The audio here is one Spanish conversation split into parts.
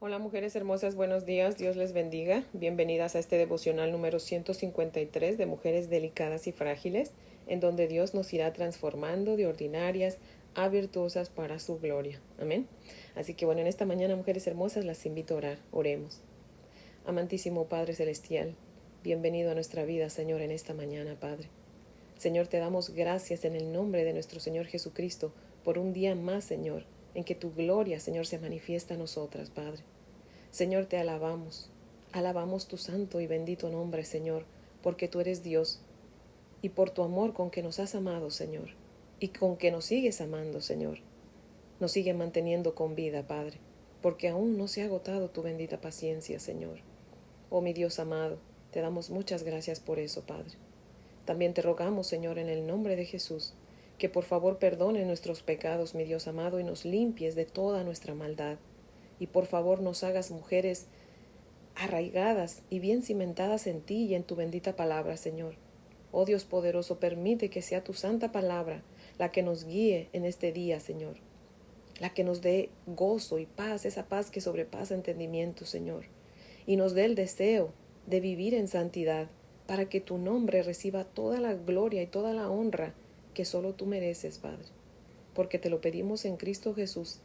Hola mujeres hermosas, buenos días, Dios les bendiga. Bienvenidas a este devocional número 153 de Mujeres Delicadas y Frágiles, en donde Dios nos irá transformando de ordinarias a virtuosas para su gloria. Amén. Así que bueno, en esta mañana, mujeres hermosas, las invito a orar. Oremos. Amantísimo Padre Celestial, bienvenido a nuestra vida, Señor, en esta mañana, Padre. Señor, te damos gracias en el nombre de nuestro Señor Jesucristo por un día más, Señor, en que tu gloria, Señor, se manifiesta a nosotras, Padre. Señor, te alabamos. Alabamos tu santo y bendito nombre, Señor, porque tú eres Dios y por tu amor con que nos has amado, Señor, y con que nos sigues amando, Señor. Nos sigue manteniendo con vida, Padre, porque aún no se ha agotado tu bendita paciencia, Señor. Oh, mi Dios amado, te damos muchas gracias por eso, Padre. También te rogamos, Señor, en el nombre de Jesús, que por favor perdone nuestros pecados, mi Dios amado, y nos limpies de toda nuestra maldad. Y por favor nos hagas mujeres arraigadas y bien cimentadas en ti y en tu bendita palabra, Señor. Oh Dios poderoso, permite que sea tu santa palabra la que nos guíe en este día, Señor. La que nos dé gozo y paz, esa paz que sobrepasa entendimiento, Señor. Y nos dé el deseo de vivir en santidad, para que tu nombre reciba toda la gloria y toda la honra que solo tú mereces, Padre. Porque te lo pedimos en Cristo Jesús,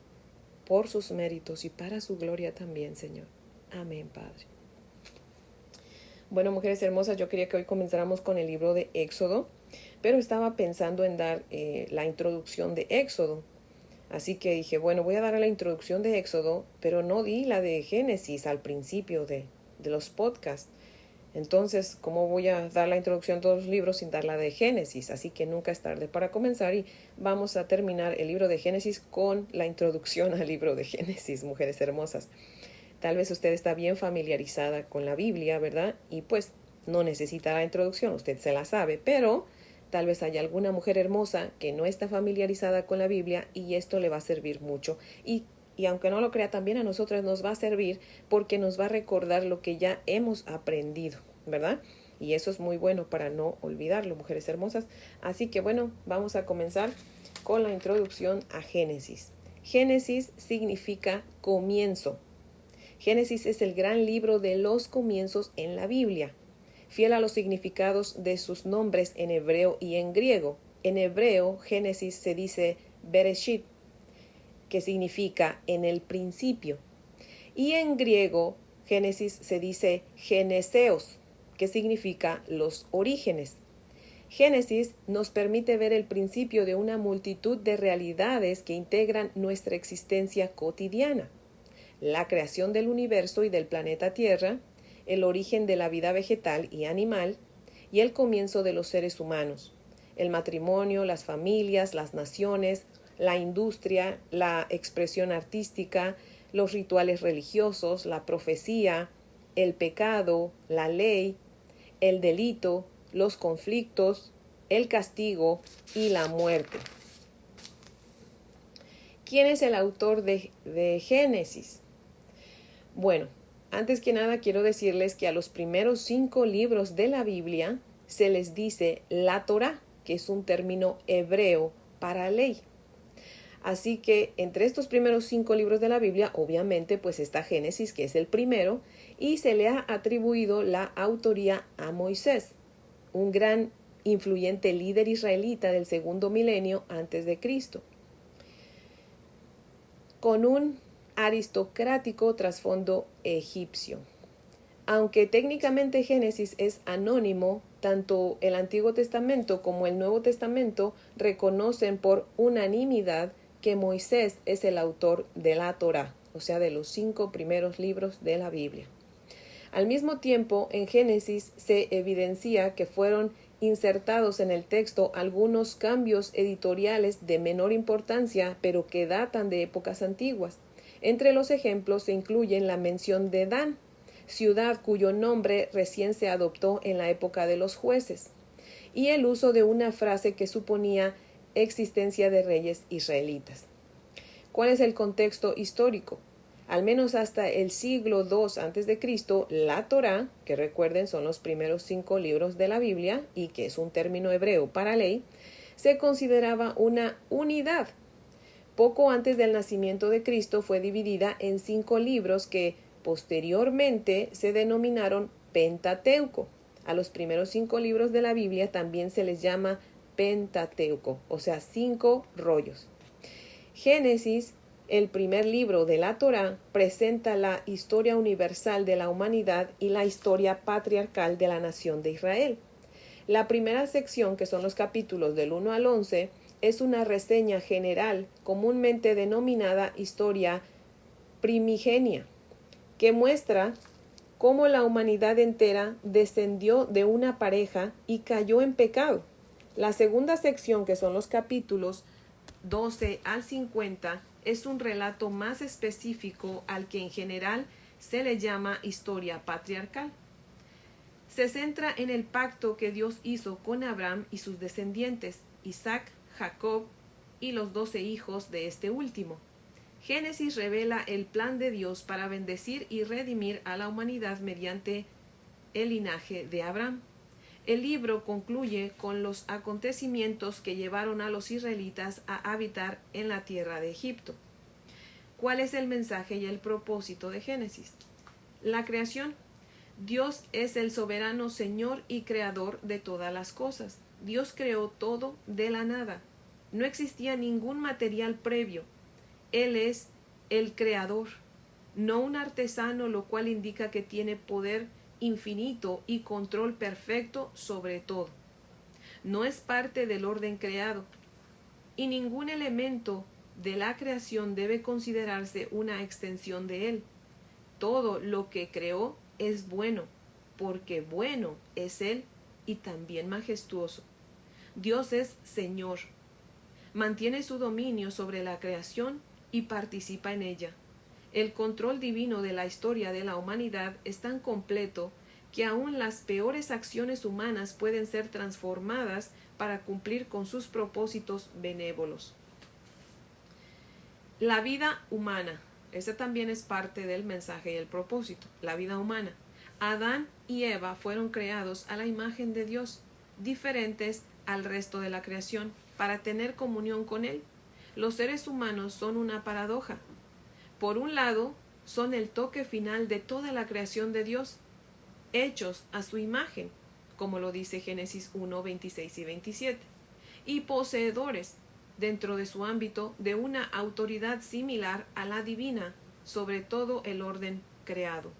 por sus méritos y para su gloria también, Señor. Amén, Padre. Bueno, mujeres hermosas, yo quería que hoy comenzáramos con el libro de Éxodo, pero estaba pensando en dar la introducción de Éxodo. Así que dije, bueno, voy a dar la introducción de Éxodo, pero no di la de Génesis al principio de los podcasts. Entonces, ¿cómo voy a dar la introducción a todos los libros sin dar la de Génesis? Así que nunca es tarde para comenzar y vamos a terminar el libro de Génesis con la introducción al libro de Génesis, mujeres hermosas. Tal vez usted está bien familiarizada con la Biblia, ¿verdad? Y pues no necesita la introducción, usted se la sabe, pero tal vez haya alguna mujer hermosa que no está familiarizada con la Biblia y esto le va a servir mucho. Y aunque no lo crea, también a nosotras nos va a servir porque nos va a recordar lo que ya hemos aprendido, ¿verdad? Y eso es muy bueno para no olvidarlo, mujeres hermosas. Así que bueno, vamos a comenzar con la introducción a Génesis. Génesis significa comienzo. Génesis es el gran libro de los comienzos en la Biblia, fiel a los significados de sus nombres en hebreo y en griego. En hebreo, Génesis se dice Bereshit, que significa en el principio. Y en griego, Génesis se dice Geneseos, que significa los orígenes. Génesis nos permite ver el principio de una multitud de realidades que integran nuestra existencia cotidiana. La creación del universo y del planeta Tierra, el origen de la vida vegetal y animal, y el comienzo de los seres humanos, el matrimonio, las familias, las naciones, la industria, la expresión artística, los rituales religiosos, la profecía, el pecado, la ley, el delito, los conflictos, el castigo y la muerte. ¿Quién es el autor de Génesis? Bueno, antes que nada quiero decirles que a los primeros 5 libros de la Biblia se les dice la Torá, que es un término hebreo para ley. Así que entre estos primeros 5 libros de la Biblia, obviamente, pues está Génesis, que es el primero, y se le ha atribuido la autoría a Moisés, un gran influyente líder israelita del segundo milenio antes de Cristo, con un aristocrático trasfondo egipcio. Aunque técnicamente Génesis es anónimo, tanto el Antiguo Testamento como el Nuevo Testamento reconocen por unanimidad que Moisés es el autor de la Torá, o sea, de los 5 primeros libros de la Biblia. Al mismo tiempo, en Génesis se evidencia que fueron insertados en el texto algunos cambios editoriales de menor importancia, pero que datan de épocas antiguas. Entre los ejemplos se incluyen la mención de Dan, ciudad cuyo nombre recién se adoptó en la época de los jueces, y el uso de una frase que suponía existencia de reyes israelitas. ¿Cuál es el contexto histórico? Al menos hasta el siglo II a.C., la Torá, que recuerden son los primeros 5 libros de la Biblia y que es un término hebreo para ley, se consideraba una unidad. poco antes del nacimiento de Cristo fue dividida en 5 libros que posteriormente se denominaron Pentateuco. A los primeros 5 libros de la Biblia también se les llama Pentateuco, o sea, 5 rollos. Génesis, el primer libro de la Torá, presenta la historia universal de la humanidad y la historia patriarcal de la nación de Israel. La primera sección, que son los capítulos del 1 al 11, es una reseña general comúnmente denominada historia primigenia, que muestra cómo la humanidad entera descendió de una pareja y cayó en pecado. La segunda sección, que son los capítulos 12 al 50, es un relato más específico al que en general se le llama historia patriarcal. Se centra en el pacto que Dios hizo con Abraham y sus descendientes, Isaac, Jacob y los 12 hijos de este último. Génesis revela el plan de Dios para bendecir y redimir a la humanidad mediante el linaje de Abraham. El libro concluye con los acontecimientos que llevaron a los israelitas a habitar en la tierra de Egipto. ¿Cuál es el mensaje y el propósito de Génesis? La creación. Dios es el soberano Señor y Creador de todas las cosas. Dios creó todo de la nada. No existía ningún material previo. Él es el Creador, no un artesano, lo cual indica que tiene poder infinito y control perfecto sobre todo. No es parte del orden creado, y ningún elemento de la creación debe considerarse una extensión de él. Todo lo que creó es bueno, porque bueno es él y también majestuoso. Dios es Señor. Mantiene su dominio sobre la creación y participa en ella. El control divino de la historia de la humanidad es tan completo que aún las peores acciones humanas pueden ser transformadas para cumplir con sus propósitos benévolos. La vida humana. Ese también es parte del mensaje y el propósito. La vida humana. Adán y Eva fueron creados a la imagen de Dios, diferentes al resto de la creación, para tener comunión con Él. Los seres humanos son una paradoja. Por un lado, son el toque final de toda la creación de Dios, hechos a su imagen, como lo dice Génesis 1, 26 y 27, y poseedores, dentro de su ámbito, de una autoridad similar a la divina sobre todo el orden creado.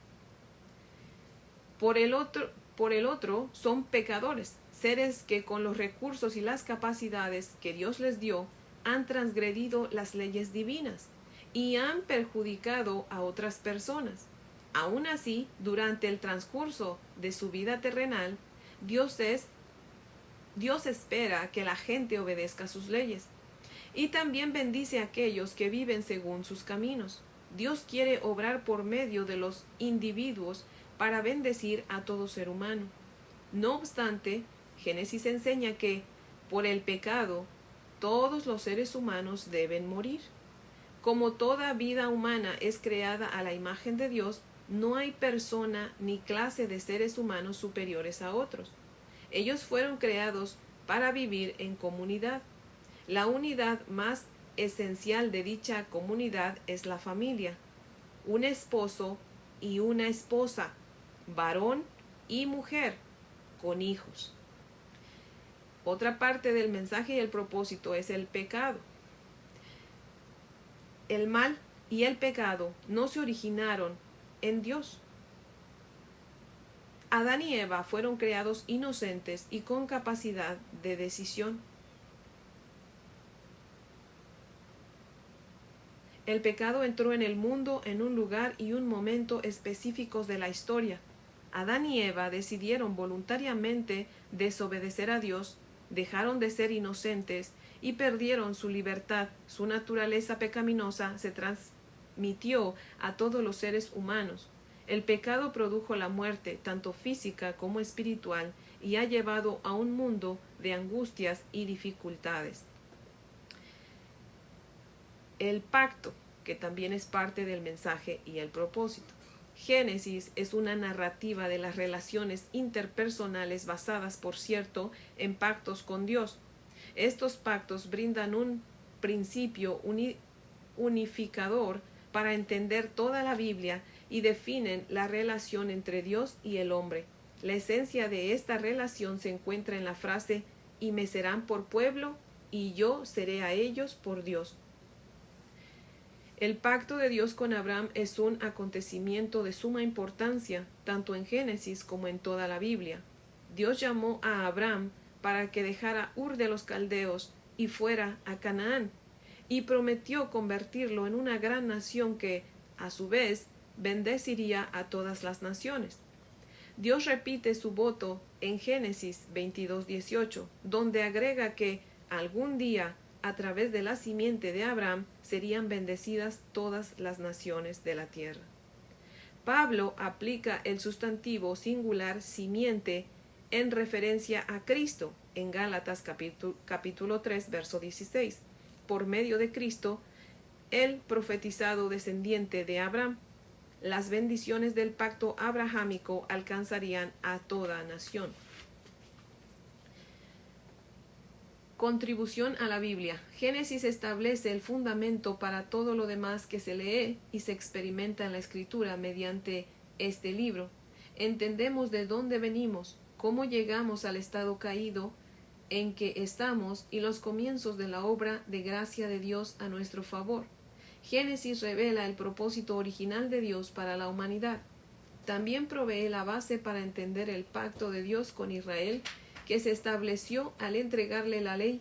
Por el otro, son pecadores, seres que con los recursos y las capacidades que Dios les dio, han transgredido las leyes divinas y han perjudicado a otras personas. Aún así, durante el transcurso de su vida terrenal, Dios espera que la gente obedezca sus leyes y también bendice a aquellos que viven según sus caminos. Dios quiere obrar por medio de los individuos para bendecir a todo ser humano. No obstante, Génesis enseña que, por el pecado, todos los seres humanos deben morir. Como toda vida humana es creada a la imagen de Dios, no hay persona ni clase de seres humanos superiores a otros. Ellos fueron creados para vivir en comunidad. La unidad más esencial de dicha comunidad es la familia. Un esposo y una esposa, varón y mujer, con hijos. Otra parte del mensaje y el propósito es el pecado. El mal y el pecado no se originaron en Dios. Adán y Eva fueron creados inocentes y con capacidad de decisión. El pecado entró en el mundo en un lugar y un momento específicos de la historia. Adán y Eva decidieron voluntariamente desobedecer a Dios, dejaron de ser inocentes y perdieron su libertad. Su naturaleza pecaminosa se transmitió a todos los seres humanos. El pecado produjo la muerte, tanto física como espiritual, y ha llevado a un mundo de angustias y dificultades. El pacto, que también es parte del mensaje y el propósito. Génesis es una narrativa de las relaciones interpersonales basadas, por cierto, en pactos con Dios. Estos pactos brindan un principio unificador para entender toda la Biblia y definen la relación entre Dios y el hombre. La esencia de esta relación se encuentra en la frase «y me serán por pueblo y yo seré a ellos por Dios». El pacto de Dios con Abraham es un acontecimiento de suma importancia, tanto en Génesis como en toda la Biblia. Dios llamó a Abraham para que dejara Ur de los Caldeos y fuera a Canaán, y prometió convertirlo en una gran nación que, a su vez, bendeciría a todas las naciones. Dios repite su voto en Génesis 22:18, donde agrega que algún día, a través de la simiente de Abraham, serían bendecidas todas las naciones de la tierra. Pablo aplica el sustantivo singular simiente en referencia a Cristo en Gálatas capítulo 3, verso 16. Por medio de Cristo, el profetizado descendiente de Abraham, las bendiciones del pacto abrahámico alcanzarían a toda nación. Contribución a la Biblia. Génesis establece el fundamento para todo lo demás que se lee y se experimenta en la Escritura mediante este libro. Entendemos de dónde venimos, cómo llegamos al estado caído en que estamos y los comienzos de la obra de gracia de Dios a nuestro favor. Génesis revela el propósito original de Dios para la humanidad. También provee la base para entender el pacto de Dios con Israel que se estableció al entregarle la ley.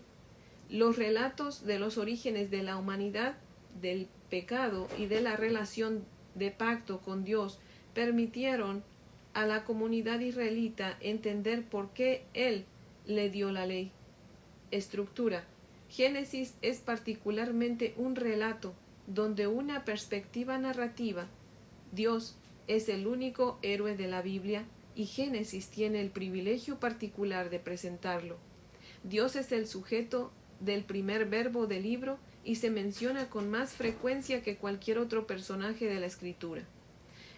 Los relatos de los orígenes de la humanidad, del pecado y de la relación de pacto con Dios permitieron a la comunidad israelita entender por qué Él le dio la ley. Estructura. Génesis es particularmente un relato donde una perspectiva narrativa. Dios es el único héroe de la Biblia y Génesis tiene el privilegio particular de presentarlo. Dios es el sujeto del primer verbo del libro y se menciona con más frecuencia que cualquier otro personaje de la Escritura.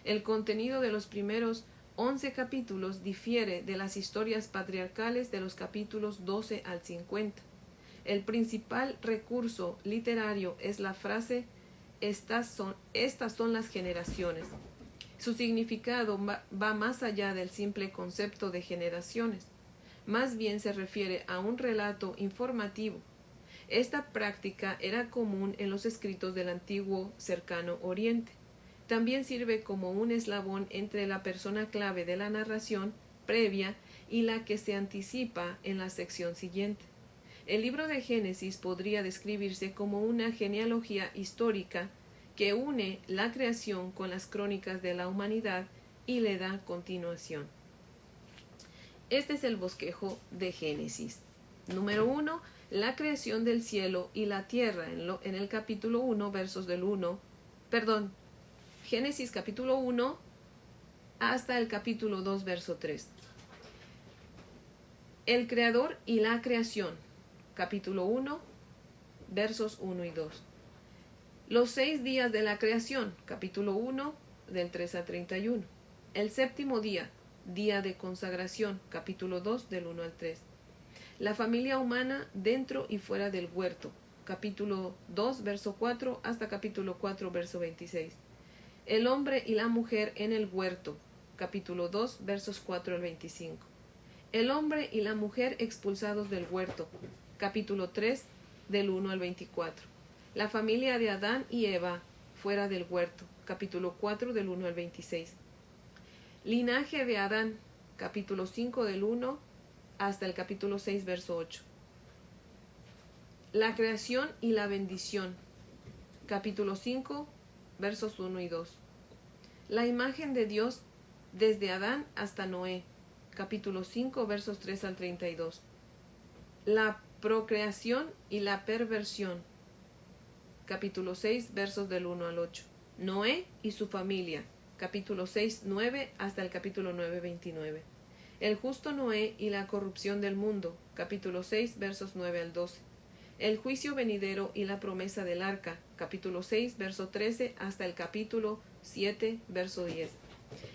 El contenido de los primeros 11 capítulos difiere de las historias patriarcales de los capítulos 12 al 50. El principal recurso literario es la frase estas son las generaciones. Su significado va más allá del simple concepto de generaciones. Más bien se refiere a un relato informativo. Esta práctica era común en los escritos del antiguo cercano Oriente. También sirve como un eslabón entre la persona clave de la narración previa y la que se anticipa en la sección siguiente. El libro de Génesis podría describirse como una genealogía histórica que une la creación con las crónicas de la humanidad y le da continuación. Este es el bosquejo de Génesis. Número 1. La creación del cielo y la tierra en el capítulo 1, versos del 1, Génesis capítulo 1 hasta el capítulo 2, verso 3. El creador y la creación, capítulo 1, versos 1 y 2. Los 6 días de la creación, capítulo 1, del 3 al 31. El séptimo día, día de consagración, capítulo 2, del 1 al 3. La familia humana dentro y fuera del huerto, capítulo 2, verso 4, hasta capítulo 4, verso 26. El hombre y la mujer en el huerto, capítulo 2, versos 4 al 25. El hombre y la mujer expulsados del huerto, capítulo 3, del 1 al 24. La familia de Adán y Eva fuera del huerto, capítulo 4, del 1 al 26. Linaje de Adán, capítulo 5, del 1 hasta el capítulo 6, verso 8. La creación y la bendición, capítulo 5, versos 1 y 2. La imagen de Dios desde Adán hasta Noé, capítulo 5, versos 3 al 32. La procreación y la perversión, capítulo 6, versos del 1 al 8. Noé y su familia, capítulo 6, 9 hasta el capítulo 9, 29. El justo Noé y la corrupción del mundo, capítulo 6, versos 9 al 12. El juicio venidero y la promesa del arca, capítulo 6, verso 13 hasta el capítulo 7, verso 10.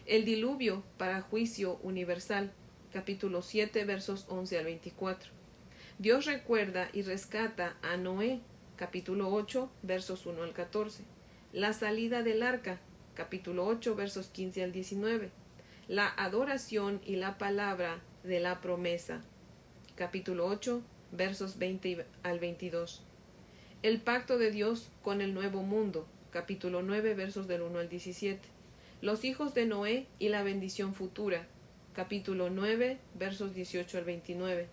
El diluvio para juicio universal, capítulo 7, versos 11 al 24. Dios recuerda y rescata a Noé capítulo 8, versos 1 al 14. La salida del arca, capítulo 8, versos 15 al 19. La adoración y la palabra de la promesa, capítulo 8, versos 20 al 22. El pacto de Dios con el nuevo mundo, capítulo 9, versos del 1 al 17. Los hijos de Noé y la bendición futura, capítulo 9, versos 18 al 29.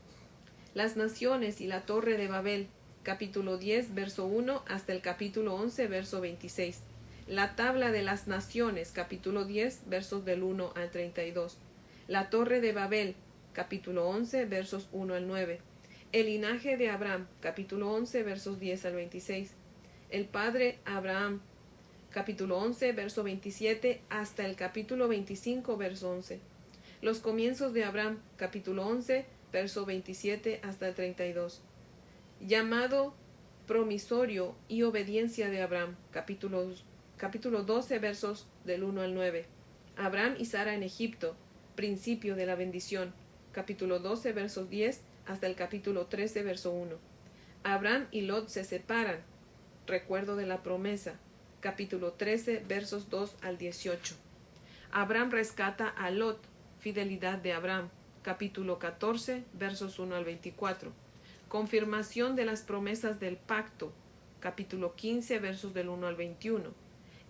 Las naciones y la torre de Babel, capítulo 10, verso 1 hasta el capítulo 11, verso 26. La tabla de las naciones, capítulo 10, versos del 1 al 32. La torre de Babel, capítulo 11, versos 1 al 9. El linaje de Abraham, capítulo 11, versos 10 al 26. El padre Abraham, capítulo 11, verso 27 hasta el capítulo 25, verso 11. Los comienzos de Abraham, capítulo 11, verso 27 hasta el 32. Llamado promisorio y obediencia de Abraham, capítulo 12, versos del 1 al 9. Abraham y Sara en Egipto, principio de la bendición, capítulo 12, versos 10 hasta el capítulo 13, verso 1. Abraham y Lot se separan, recuerdo de la promesa, capítulo 13, versos 2 al 18. Abraham rescata a Lot, fidelidad de Abraham, capítulo 14, versos 1 al 24. Confirmación de las promesas del pacto, capítulo 15, versos del 1 al 21.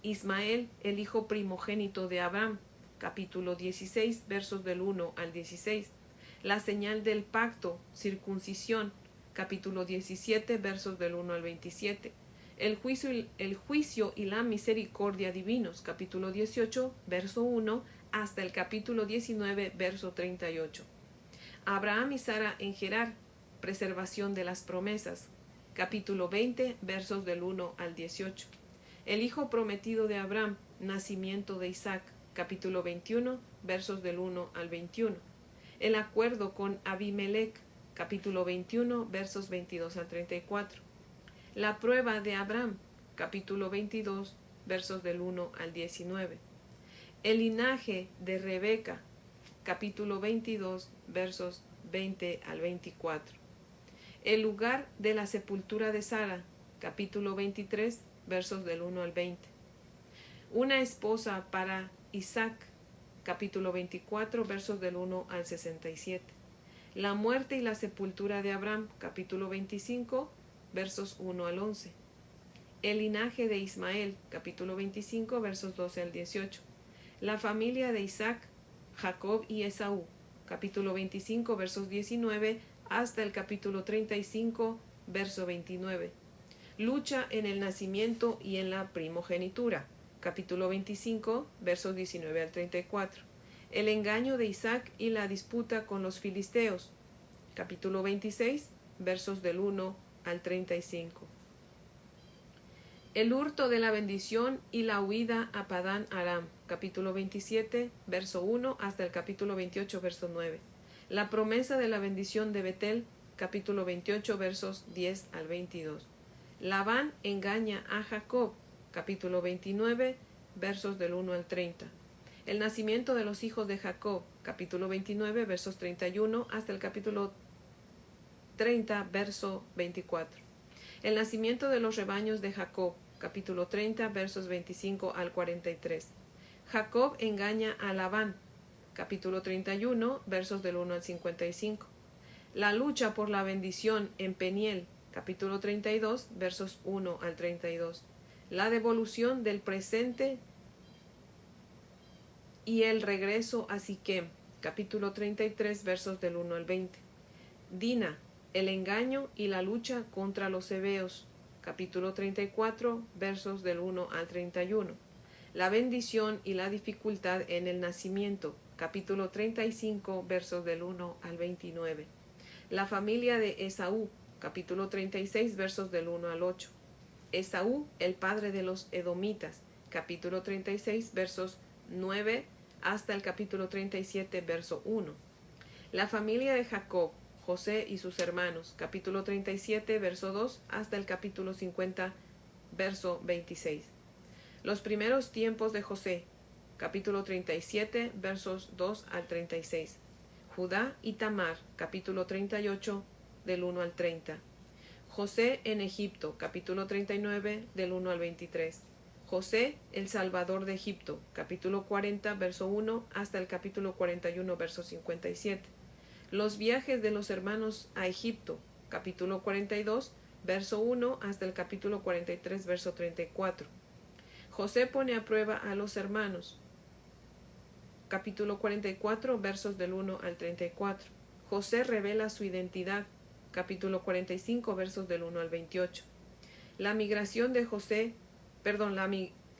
Ismael, el hijo primogénito de Abraham, capítulo 16, versos del 1 al 16. La señal del pacto, circuncisión, capítulo 17, versos del 1 al 27. El juicio y la misericordia divinos, capítulo 18, verso 1, hasta el capítulo 19, verso 38. Abraham y Sara en Gerar, preservación de las promesas, capítulo 20, versos del 1 al 18. El hijo prometido de Abraham, nacimiento de Isaac, capítulo 21, versos del 1 al 21. El acuerdo con Abimelech, capítulo 21, versos 22 al 34. La prueba de Abraham, capítulo 22, versos del 1 al 19. El linaje de Rebeca, capítulo 22, versos 20 al 24. El lugar de la sepultura de Sara, capítulo 23, versos del 1 al 20. Una esposa para Isaac, capítulo 24, versos del 1 al 67. La muerte y la sepultura de Abraham, capítulo 25, versos 1 al 11. El linaje de Ismael, capítulo 25, versos 12 al 18. La familia de Isaac, Jacob y Esaú, capítulo 25, versos 19 hasta el capítulo 35, verso 29. Lucha en el nacimiento y en la primogenitura, capítulo 25, versos 19 al 34. El engaño de Isaac y la disputa con los filisteos, capítulo 26, versos del 1 al 35. El hurto de la bendición y la huida a Padán Aram, capítulo 27, verso 1 hasta el capítulo 28, verso 9. La promesa de la bendición de Betel, capítulo 28, versos 10 al 22. Labán engaña a Jacob, capítulo 29, versos del 1 al 30. El nacimiento de los hijos de Jacob, capítulo 29, versos 31 hasta el capítulo 30, verso 24. El nacimiento de los rebaños de Jacob, capítulo 30, versos 25 al 43. Jacob engaña a Labán, capítulo 31, versos del 1 al 55. La lucha por la bendición en Peniel, capítulo 32, versos 1 al 32. La devolución del presente y el regreso a Siquem, capítulo 33, versos del 1 al 20. Dina, el engaño y la lucha contra los heveos, capítulo 34, versos del 1 al 31. La bendición y la dificultad en el nacimiento, capítulo 35, versos del 1 al 29. La familia de Esaú, capítulo 36, versos del 1 al 8. Esaú, el padre de los edomitas, capítulo 36, versos 9 hasta el capítulo 37, verso 1. La familia de Jacob, José y sus hermanos, capítulo 37, verso 2 hasta el capítulo 50, verso 26. Los primeros tiempos de José, capítulo 37, versos 2 al 36. Judá y Tamar, capítulo 38, del 1 al 30. José en Egipto, capítulo 39, del 1 al 23. José, el Salvador de Egipto, capítulo 40, verso 1 hasta el capítulo 41, verso 57. Los viajes de los hermanos a Egipto, capítulo 42, verso 1 hasta el capítulo 43, verso 34. José pone a prueba a los hermanos, capítulo 44, versos del 1 al 34. José revela su identidad, capítulo 45, versos del 1 al 28. La migración de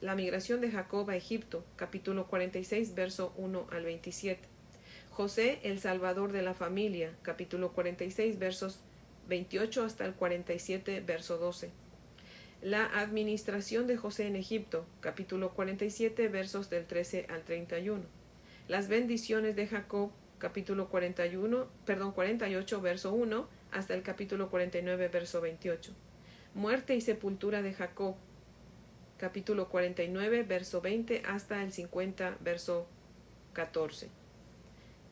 la migración de Jacob a Egipto, capítulo 46, verso 1 al 27. José, el Salvador de la familia, capítulo 46, versos 28 hasta el 47, verso 12. La administración de José en Egipto, capítulo 47, versos del 13 al 31. Las bendiciones de Jacob, capítulo 48, verso 1, hasta el capítulo 49, verso 28. Muerte y sepultura de Jacob, capítulo 49, verso 20, hasta el 50, verso 14.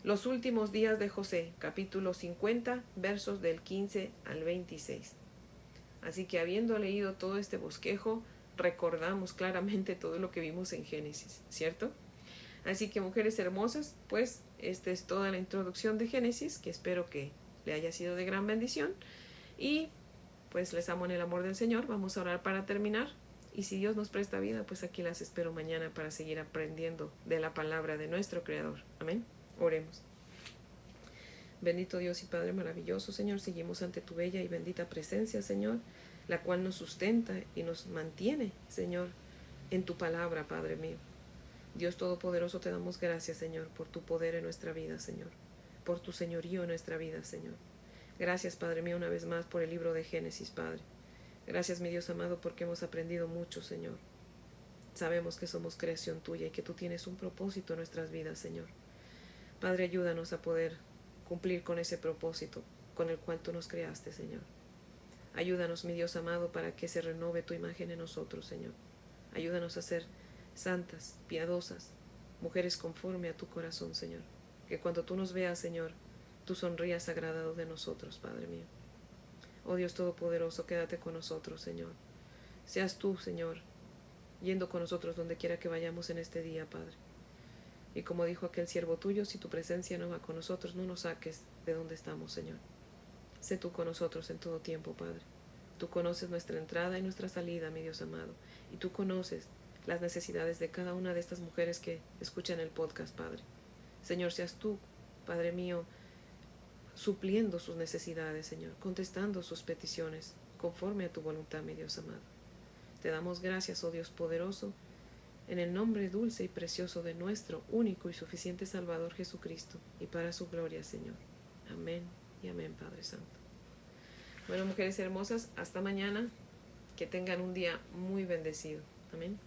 Los últimos días de José, capítulo 50, versos del 15 al 26. Así que habiendo leído todo este bosquejo, recordamos claramente todo lo que vimos en Génesis, ¿cierto? Así que, mujeres hermosas, pues esta es toda la introducción de Génesis, que espero que le haya sido de gran bendición. Y pues les amo en el amor del Señor. Vamos a orar para terminar. Y si Dios nos presta vida, pues aquí las espero mañana para seguir aprendiendo de la palabra de nuestro Creador. Amén. Oremos. Bendito Dios y Padre maravilloso, Señor, seguimos ante tu bella y bendita presencia, Señor, la cual nos sustenta y nos mantiene, Señor, en tu palabra, Padre mío. Dios Todopoderoso, te damos gracias, Señor, por tu poder en nuestra vida, Señor, por tu señorío en nuestra vida, Señor. Gracias, Padre mío, una vez más por el libro de Génesis, Padre. Gracias, mi Dios amado, porque hemos aprendido mucho, Señor. Sabemos que somos creación tuya y que tú tienes un propósito en nuestras vidas, Señor. Padre, ayúdanos a poder cumplir con ese propósito con el cual tú nos creaste, Señor. Ayúdanos, mi Dios amado, para que se renove tu imagen en nosotros, Señor. Ayúdanos a ser santas, piadosas, mujeres conforme a tu corazón, Señor. Que cuando tú nos veas, Señor, tú sonrías agradado de nosotros, Padre mío. Oh Dios Todopoderoso, quédate con nosotros, Señor. Seas tú, Señor, yendo con nosotros donde quiera que vayamos en este día, Padre. Y como dijo aquel siervo tuyo, si tu presencia no va con nosotros, no nos saques de donde estamos, Señor. Sé tú con nosotros en todo tiempo, Padre. Tú conoces nuestra entrada y nuestra salida, mi Dios amado. Y tú conoces las necesidades de cada una de estas mujeres que escuchan el podcast, Padre. Señor, seas tú, Padre mío, supliendo sus necesidades, Señor, contestando sus peticiones, conforme a tu voluntad, mi Dios amado. Te damos gracias, oh Dios poderoso, en el nombre dulce y precioso de nuestro único y suficiente Salvador Jesucristo, y para su gloria, Señor. Amén y amén, Padre Santo. Bueno, mujeres hermosas, hasta mañana. Que tengan un día muy bendecido. Amén.